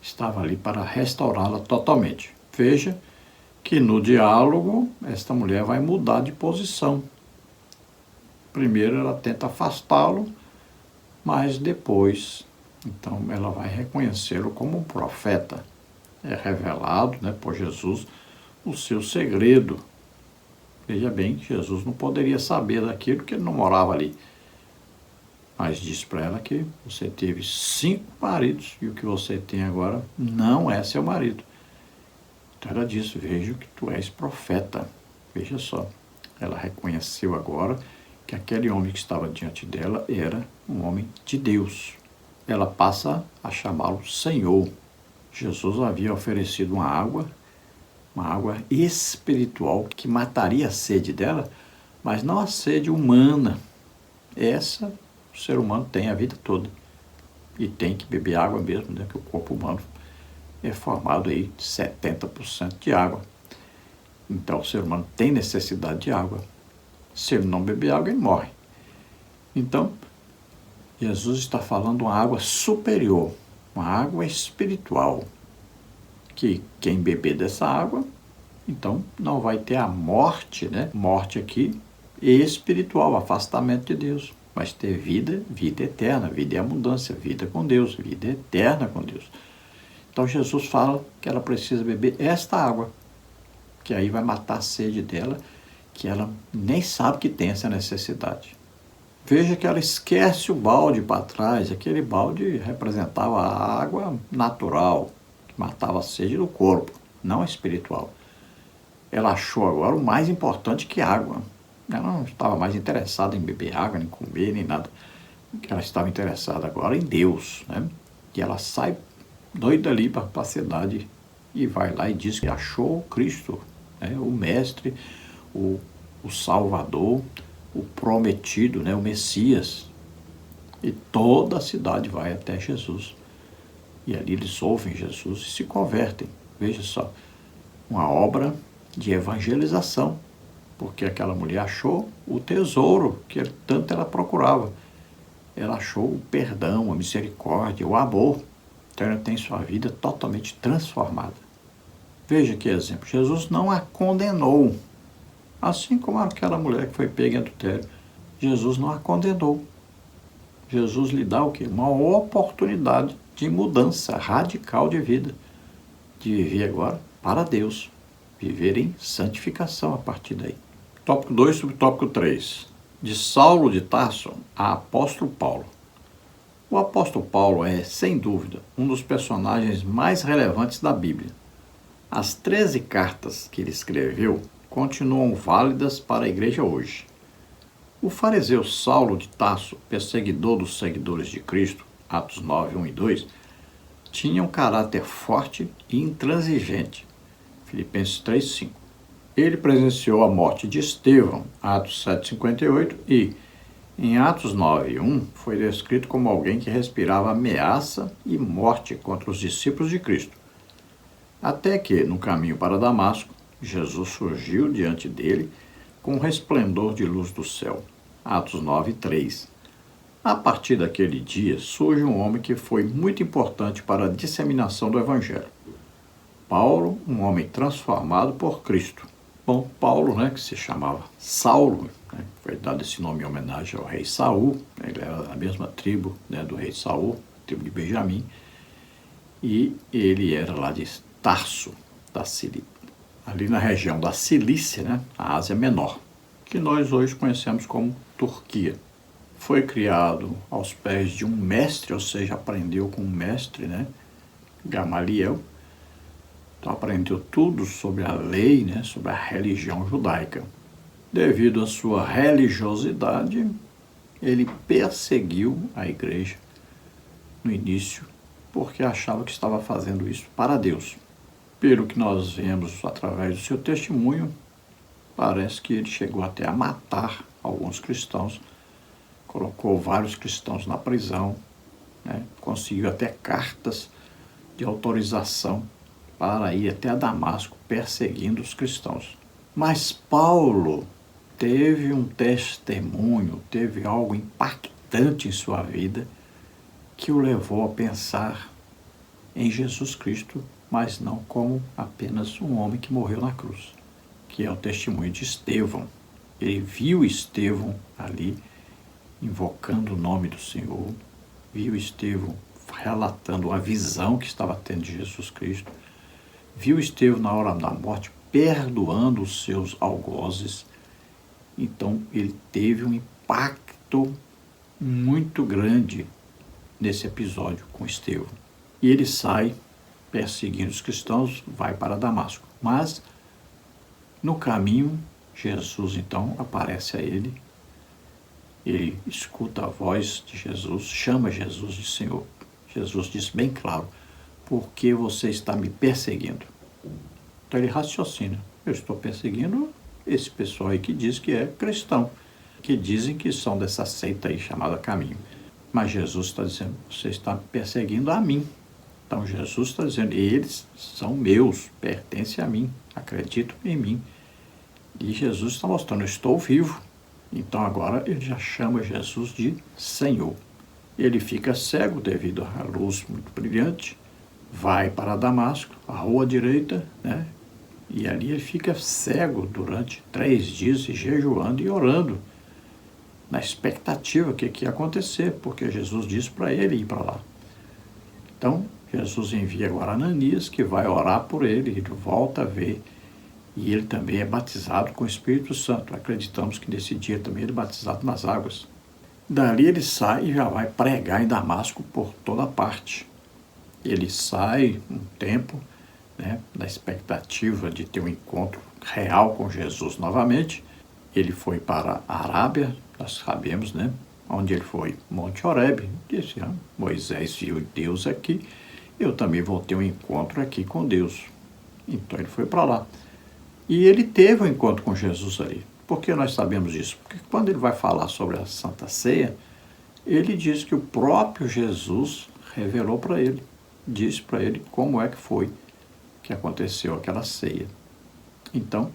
estava ali para restaurá-la totalmente. Veja que no diálogo, esta mulher vai mudar de posição. Primeiro ela tenta afastá-lo, mas depois, então, ela vai reconhecê-lo como um profeta. É revelado, né, por Jesus o seu segredo. Veja bem, Jesus não poderia saber daquilo porque ele não morava ali. Mas disse para ela que você teve 5 maridos e o que você tem agora não é seu marido. Então ela disse, vejo que tu és profeta. Veja só, ela reconheceu agora que aquele homem que estava diante dela era um homem de Deus. Ela passa a chamá-lo Senhor. Jesus havia oferecido uma água espiritual que mataria a sede dela, mas não a sede humana. Essa o ser humano tem a vida toda. E tem que beber água mesmo, né? Que o corpo humano é formado aí de 70% de água. Então o ser humano tem necessidade de água. Se ele não beber água, ele morre. Então, Jesus está falando de uma água superior, uma água espiritual, que quem beber dessa água, então não vai ter a morte, né? Morte aqui espiritual, afastamento de Deus. Mas ter vida, vida eterna, vida em abundância, vida com Deus, vida eterna com Deus. Então Jesus fala que ela precisa beber esta água, que aí vai matar a sede dela, que ela nem sabe que tem essa necessidade. Veja que ela esquece o balde para trás, aquele balde representava a água natural, que matava a sede do corpo, não a espiritual. Ela achou agora o mais importante que água. Ela não estava mais interessada em beber água, nem comer, nem nada. Ela estava interessada agora em Deus, né? E ela sai doida ali para a cidade e vai lá e diz que achou Cristo, né? O Mestre, o Salvador, o prometido, né? O Messias. E toda a cidade vai até Jesus. E ali eles ouvem Jesus e se convertem. Veja só, uma obra de evangelização, porque aquela mulher achou o tesouro que tanto ela procurava. Ela achou o perdão, a misericórdia, o amor. Então ela tem sua vida totalmente transformada. Veja que exemplo, Jesus não a condenou, assim como aquela mulher que foi pega em adultério. Jesus não a condenou. Jesus lhe dá o quê? Uma oportunidade de mudança radical de vida, de viver agora para Deus, viver em santificação a partir daí. Tópico 2, subtópico 3. De Saulo de Tarso a apóstolo Paulo. O apóstolo Paulo é, sem dúvida, um dos personagens mais relevantes da Bíblia. As 13 cartas que ele escreveu continuam válidas para a igreja hoje. O fariseu Saulo de Tarso, perseguidor dos seguidores de Cristo, Atos 9, 1 e 2, tinha um caráter forte e intransigente, Filipenses 3, 5. Ele presenciou a morte de Estevão, Atos 7, 58, e, em Atos 9, 1, foi descrito como alguém que respirava ameaça e morte contra os discípulos de Cristo. Até que, no caminho para Damasco, Jesus surgiu diante dele com um resplendor de luz do céu. Atos 9, 3. A partir daquele dia, surge um homem que foi muito importante para a disseminação do Evangelho. Paulo, um homem transformado por Cristo. Bom, Paulo, que se chamava Saulo, foi dado esse nome em homenagem ao rei Saul, ele era da mesma tribo do rei Saul, tribo de Benjamim, e ele era lá de Tarso, ali na região da Cilícia, a Ásia Menor, que nós hoje conhecemos como Turquia. Foi criado aos pés de um mestre, ou seja, aprendeu com um mestre, Gamaliel. Então aprendeu tudo sobre a lei, sobre a religião judaica. Devido à sua religiosidade, ele perseguiu a igreja no início, porque achava que estava fazendo isso para Deus. Pelo que nós vemos através do seu testemunho, parece que ele chegou até a matar alguns cristãos, colocou vários cristãos na prisão, conseguiu até cartas de autorização para ir até a Damasco perseguindo os cristãos. Mas Paulo teve um testemunho, teve algo impactante em sua vida que o levou a pensar em Jesus Cristo, mas não como apenas um homem que morreu na cruz, que é o testemunho de Estevão. Ele viu Estevão ali invocando o nome do Senhor, viu Estevão relatando a visão que estava tendo de Jesus Cristo, viu Estevão na hora da morte perdoando os seus algozes. Então ele teve um impacto muito grande nesse episódio com Estevão. E ele sai perseguindo os cristãos, vai para Damasco. Mas no caminho, Jesus então aparece a ele. Ele escuta a voz de Jesus, chama Jesus de Senhor. Jesus diz bem claro: por que você está me perseguindo? Então ele raciocina: eu estou perseguindo esse pessoal aí que diz que é cristão, que dizem que são dessa seita aí chamada Caminho. Mas Jesus está dizendo: você está perseguindo a mim. Então Jesus está dizendo: eles são meus, pertencem a mim, acreditam em mim. E Jesus está mostrando: eu estou vivo. Então agora ele já chama Jesus de Senhor. Ele fica cego devido à luz muito brilhante, vai para Damasco, a rua direita, e ali ele fica cego durante 3 dias, jejuando e orando, na expectativa que ia acontecer, porque Jesus disse para ele ir para lá. Então, Jesus envia agora Ananias, que vai orar por ele, ele volta a ver, e ele também é batizado com o Espírito Santo. Acreditamos que nesse dia também ele é batizado nas águas. Dali ele sai e já vai pregar em Damasco por toda parte. Ele sai um tempo, na expectativa de ter um encontro real com Jesus novamente. Ele foi para a Arábia, nós sabemos, onde ele foi, Monte Horebe. Disse: Moisés viu Deus aqui, eu também vou ter um encontro aqui com Deus. Então ele foi para lá. E ele teve um encontro com Jesus ali. Por que nós sabemos disso? Porque quando ele vai falar sobre a Santa Ceia, ele diz que o próprio Jesus revelou para ele, disse para ele como é que foi que aconteceu aquela ceia. Então,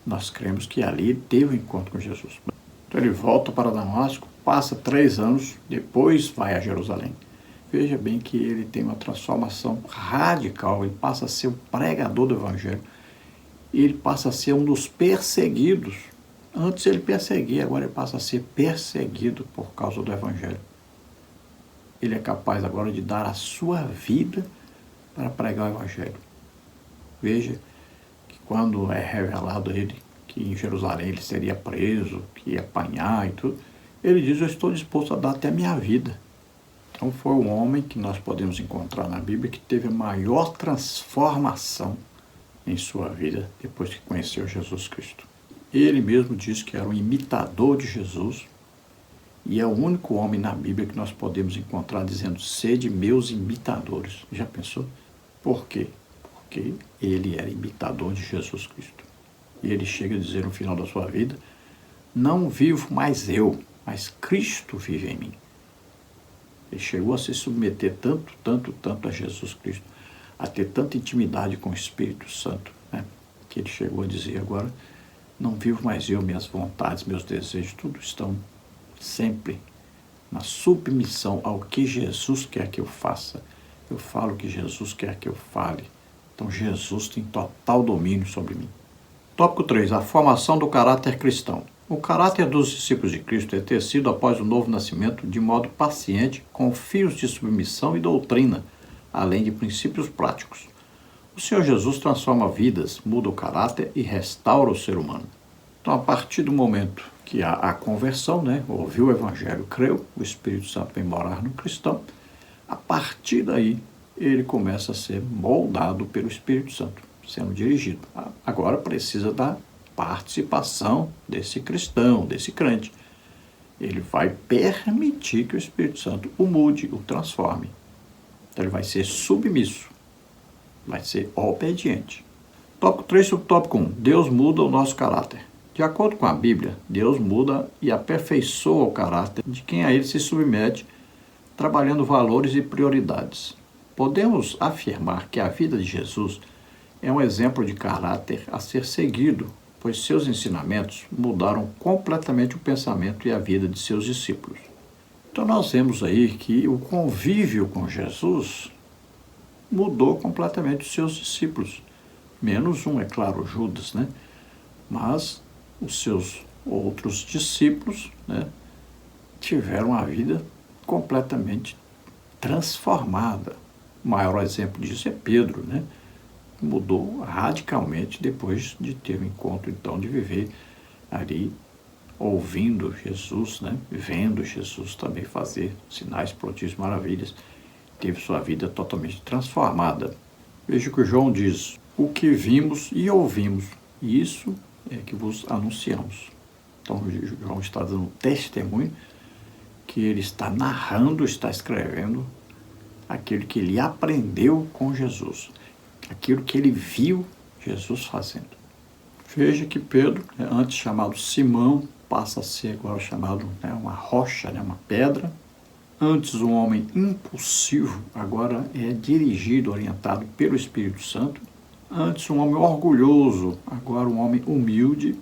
nós cremos que ali ele teve um encontro com Jesus. Então ele volta para Damasco, passa 3 anos, depois vai a Jerusalém. Veja bem que ele tem uma transformação radical, ele passa a ser o pregador do Evangelho, ele passa a ser um dos perseguidos. Antes ele perseguia, agora ele passa a ser perseguido por causa do Evangelho. Ele é capaz agora de dar a sua vida para pregar o Evangelho. Veja que quando é revelado a ele que em Jerusalém ele seria preso, que ia apanhar e tudo, ele diz: eu estou disposto a dar até a minha vida. Então foi um homem que nós podemos encontrar na Bíblia que teve a maior transformação em sua vida depois que conheceu Jesus Cristo. Ele mesmo diz que era um imitador de Jesus e é o único homem na Bíblia que nós podemos encontrar dizendo: sede meus imitadores. Já pensou? Por quê? Porque ele era imitador de Jesus Cristo. E ele chega a dizer no final da sua vida: não vivo mais eu, mas Cristo vive em mim. Ele chegou a se submeter tanto a Jesus Cristo, a ter tanta intimidade com o Espírito Santo, né? Que ele chegou a dizer agora: não vivo mais eu, minhas vontades, meus desejos, tudo estão sempre na submissão ao que Jesus quer que eu faça. Eu falo o que Jesus quer que eu fale. Então Jesus tem total domínio sobre mim. Tópico 3. A formação do caráter cristão. O caráter dos discípulos de Cristo é tecido após o novo nascimento de modo paciente, com fios de submissão e doutrina, além de princípios práticos. O Senhor Jesus transforma vidas, muda o caráter e restaura o ser humano. Então, a partir do momento que há a conversão, ouviu o Evangelho, creu, o Espírito Santo vem morar no cristão, a partir daí ele começa a ser moldado pelo Espírito Santo, sendo dirigido. Agora precisa da participação desse cristão, desse crente. Ele vai permitir que o Espírito Santo o mude, o transforme. Então ele vai ser submisso, vai ser obediente. Tópico 3, subtópico 1. Deus muda o nosso caráter. De acordo com a Bíblia, Deus muda e aperfeiçoa o caráter de quem a ele se submete, trabalhando valores e prioridades. Podemos afirmar que a vida de Jesus é um exemplo de caráter a ser seguido, pois seus ensinamentos mudaram completamente o pensamento e a vida de seus discípulos. Então nós vemos aí que o convívio com Jesus mudou completamente os seus discípulos. Menos um, é claro, Judas, Mas os seus outros discípulos, tiveram a vida completamente transformada. O maior exemplo disso é Pedro, Mudou radicalmente depois de ter o encontro, então, de viver ali, ouvindo Jesus, vendo Jesus também fazer sinais, prodígios, maravilhas. Teve sua vida totalmente transformada. Veja o que João diz: o que vimos e ouvimos, isso é que vos anunciamos. Então, João está dando um testemunho que ele está narrando, está escrevendo aquilo que ele aprendeu com Jesus, aquilo que ele viu Jesus fazendo. Veja que Pedro, antes chamado Simão, passa a ser agora chamado uma rocha, uma pedra. Antes um homem impulsivo, agora é dirigido, orientado pelo Espírito Santo. Antes um homem orgulhoso, agora um homem humilde.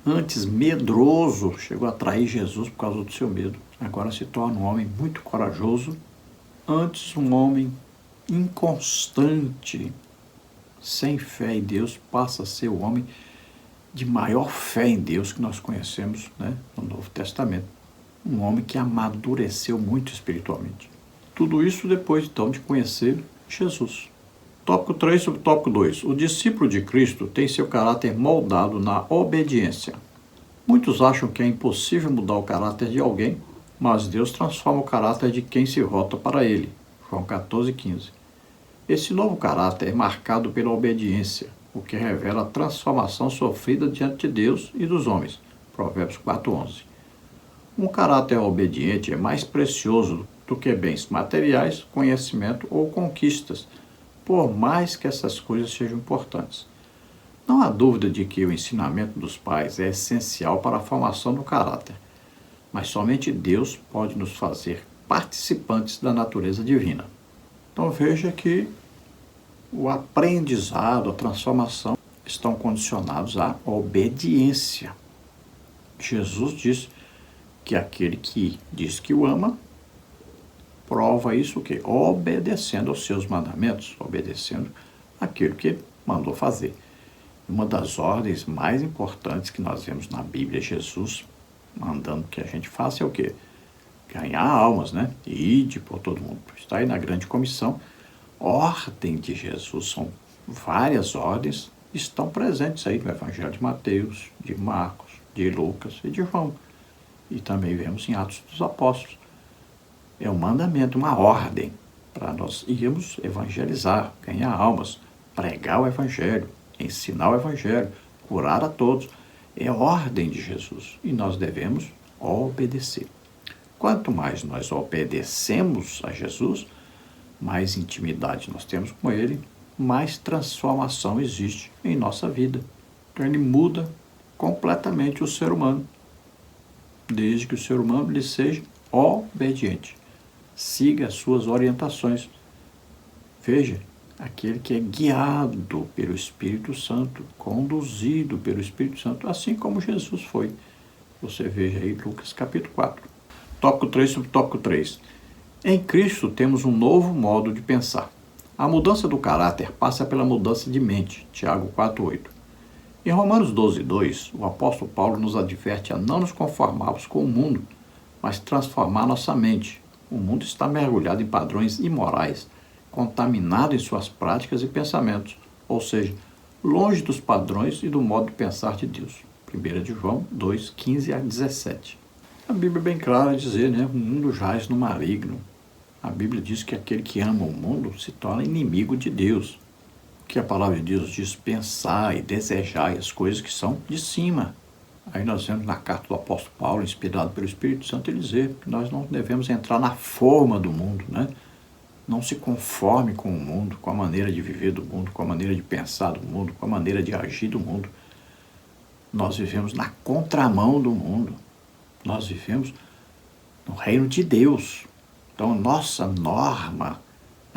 Antes medroso, chegou a trair Jesus por causa do seu medo. Agora se torna um homem muito corajoso. Antes um homem inconstante, sem fé em Deus, passa a ser o homem de maior fé em Deus que nós conhecemos no Novo Testamento. Um homem que amadureceu muito espiritualmente. Tudo isso depois, então, de conhecer Jesus. Tópico 3, subtópico 2. O discípulo de Cristo tem seu caráter moldado na obediência. Muitos acham que é impossível mudar o caráter de alguém, mas Deus transforma o caráter de quem se volta para ele. João 14,15. Esse novo caráter é marcado pela obediência, o que revela a transformação sofrida diante de Deus e dos homens. Provérbios 4,11. Um caráter obediente é mais precioso do que bens materiais, conhecimento ou conquistas, por mais que essas coisas sejam importantes. Não há dúvida de que o ensinamento dos pais é essencial para a formação do caráter, mas somente Deus pode nos fazer participantes da natureza divina. Então veja que o aprendizado, a transformação estão condicionados à obediência. Jesus diz que aquele que diz que o ama, prova isso o quê? Obedecendo aos seus mandamentos, obedecendo aquilo que ele mandou fazer. Uma das ordens mais importantes que nós vemos na Bíblia, Jesus mandando que a gente faça é o quê? Ganhar almas, né? Ide por todo mundo. Está aí na grande comissão. Ordem de Jesus, são várias ordens, estão presentes aí no Evangelho de Mateus, de Marcos, de Lucas e de João. E também vemos em Atos dos Apóstolos. É um mandamento, uma ordem para nós irmos evangelizar, ganhar almas, pregar o Evangelho, ensinar o Evangelho, curar a todos. É ordem de Jesus e nós devemos obedecer. Quanto mais nós obedecemos a Jesus, mais intimidade nós temos com Ele, mais transformação existe em nossa vida. Então Ele muda completamente o ser humano, desde que o ser humano lhe seja obediente. Siga as suas orientações. Veja, aquele que é guiado pelo Espírito Santo, conduzido pelo Espírito Santo, assim como Jesus foi. Você veja aí Lucas capítulo 4. Tópico 3 sobre tópico 3. Em Cristo temos um novo modo de pensar. A mudança do caráter passa pela mudança de mente. Tiago 4,8. Em Romanos 12,2, o apóstolo Paulo nos adverte a não nos conformarmos com o mundo, mas transformar nossa mente. O mundo está mergulhado em padrões imorais, contaminado em suas práticas e pensamentos, ou seja, longe dos padrões e do modo de pensar de Deus. 1 de João 2, 15 a 17. A Bíblia é bem clara a dizer, né? O mundo jaz no maligno. A Bíblia diz que aquele que ama o mundo se torna inimigo de Deus. Que a palavra de Deus diz pensar e desejar as coisas que são de cima. Aí nós vemos na carta do apóstolo Paulo, inspirado pelo Espírito Santo, ele dizer que nós não devemos entrar na forma do mundo, né? Não se conforme com o mundo, com a maneira de viver do mundo, com a maneira de pensar do mundo, com a maneira de agir do mundo. Nós vivemos na contramão do mundo. Nós vivemos no reino de Deus. Então, nossa norma,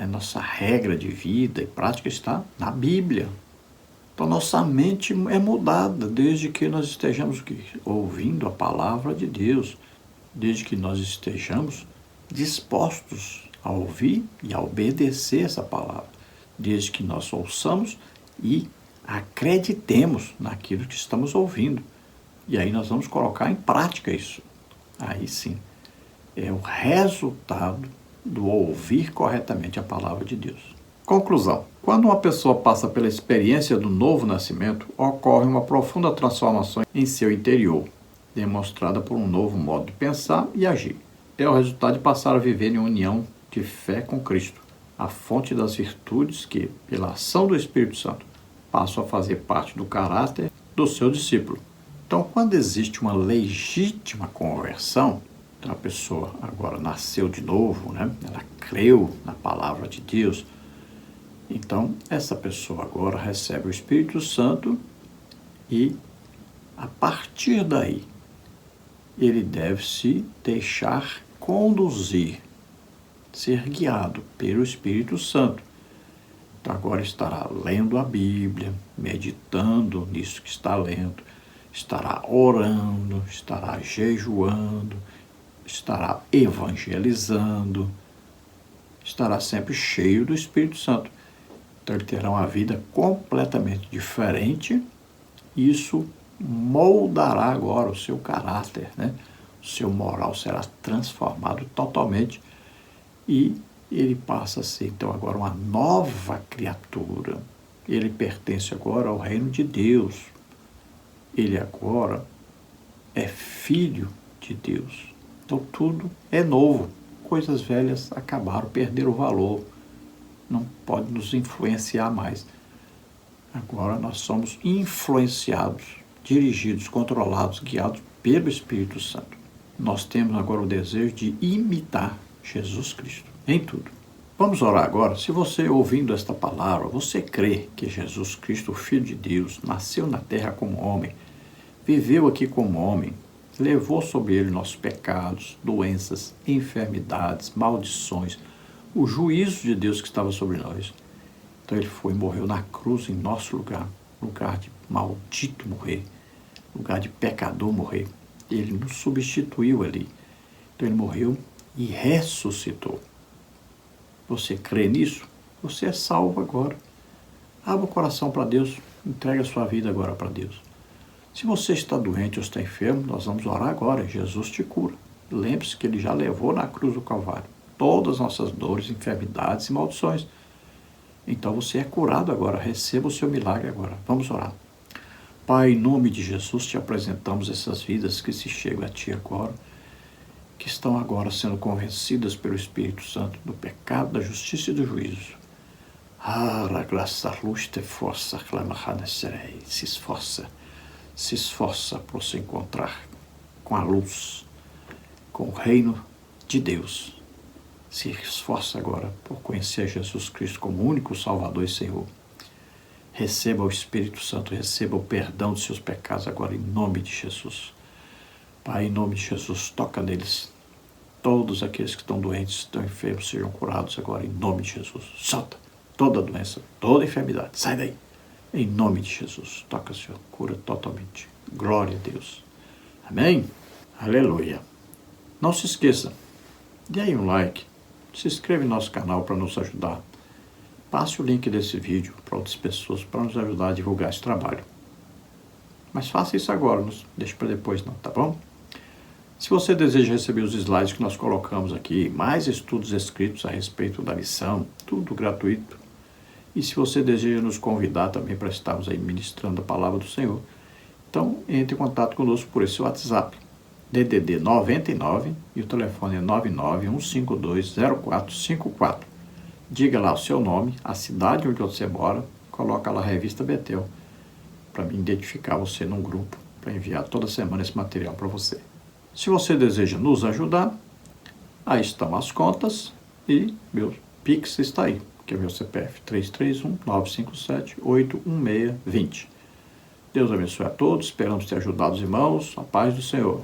nossa regra de vida e prática está na Bíblia. Então, nossa mente é mudada desde que nós estejamos ouvindo a palavra de Deus, desde que nós estejamos dispostos a ouvir e a obedecer essa palavra, desde que nós ouçamos e acreditemos naquilo que estamos ouvindo. E aí nós vamos colocar em prática isso. Aí sim, é o resultado do ouvir corretamente a palavra de Deus. Conclusão. Quando uma pessoa passa pela experiência do novo nascimento, ocorre uma profunda transformação em seu interior, demonstrada por um novo modo de pensar e agir. É o resultado de passar a viver em união de fé com Cristo, a fonte das virtudes que, pela ação do Espírito Santo, passam a fazer parte do caráter do seu discípulo. Então, quando existe uma legítima conversão, então a pessoa agora nasceu de novo, né? Ela creu na palavra de Deus, então essa pessoa agora recebe o Espírito Santo e, a partir daí, ele deve se deixar conduzir, ser guiado pelo Espírito Santo. Então agora estará lendo a Bíblia, meditando nisso que está lendo, estará orando, estará jejuando, estará evangelizando, estará sempre cheio do Espírito Santo. Então ele terá uma vida completamente diferente. Isso moldará agora o seu caráter, né? O seu moral será transformado totalmente e ele passa a ser, então, agora uma nova criatura. Ele pertence agora ao reino de Deus. Ele agora é filho de Deus. Então tudo é novo. Coisas velhas acabaram, perderam o valor. Não pode nos influenciar mais. Agora nós somos influenciados, dirigidos, controlados, guiados pelo Espírito Santo. Nós temos agora o desejo de imitar Jesus Cristo em tudo. Vamos orar agora. Se você, ouvindo esta palavra, você crê que Jesus Cristo, o Filho de Deus, nasceu na terra como homem, viveu aqui como homem, levou sobre ele nossos pecados, doenças, enfermidades, maldições, o juízo de Deus que estava sobre nós, Então ele foi e morreu na cruz em nosso lugar, lugar de maldito morrer, lugar de pecador morrer. Ele nos substituiu ali. Então ele morreu e ressuscitou. Você crê nisso? Você é salvo agora. Abra o coração para Deus, entregue a sua vida agora para Deus. Se você está doente ou está enfermo, nós vamos orar agora. Jesus te cura. Lembre-se que Ele já levou na cruz do Calvário todas as nossas dores, enfermidades e maldições. Então você é curado agora. Receba o seu milagre agora. Vamos orar. Pai, em nome de Jesus, te apresentamos essas vidas que se chegam a Ti agora, que estão agora sendo convencidas pelo Espírito Santo do pecado, da justiça e do juízo. Se esforça para se encontrar com a luz, com o reino de Deus. Se esforça agora por conhecer Jesus Cristo como único Salvador e Senhor. Receba o Espírito Santo, receba o perdão de seus pecados agora em nome de Jesus. Pai, em nome de Jesus, toca neles. Todos aqueles que estão doentes, estão enfermos, sejam curados agora em nome de Jesus. Solta toda doença, toda enfermidade. Sai daí. Em nome de Jesus. Toca, Senhor. Cura totalmente. Glória a Deus. Amém? Aleluia. Não se esqueça. Dê aí um like. Se inscreva em nosso canal para nos ajudar. Passe o link desse vídeo para outras pessoas para nos ajudar a divulgar esse trabalho. Mas faça isso agora. Não deixe para depois não, tá bom? Se você deseja receber os slides que nós colocamos aqui, mais estudos escritos a respeito da lição, tudo gratuito. E se você deseja nos convidar também para estarmos aí ministrando a palavra do Senhor, então entre em contato conosco por esse WhatsApp, DDD 99, e o telefone é 991520454. Diga lá o seu nome, a cidade onde você mora, coloca lá a revista Betel, para me identificar você num grupo, para enviar toda semana esse material para você. Se você deseja nos ajudar, aí estão as contas e meu Pix está aí, que é o meu CPF 331-957-81620. Deus abençoe a todos, esperamos ter ajudado os irmãos, a paz do Senhor.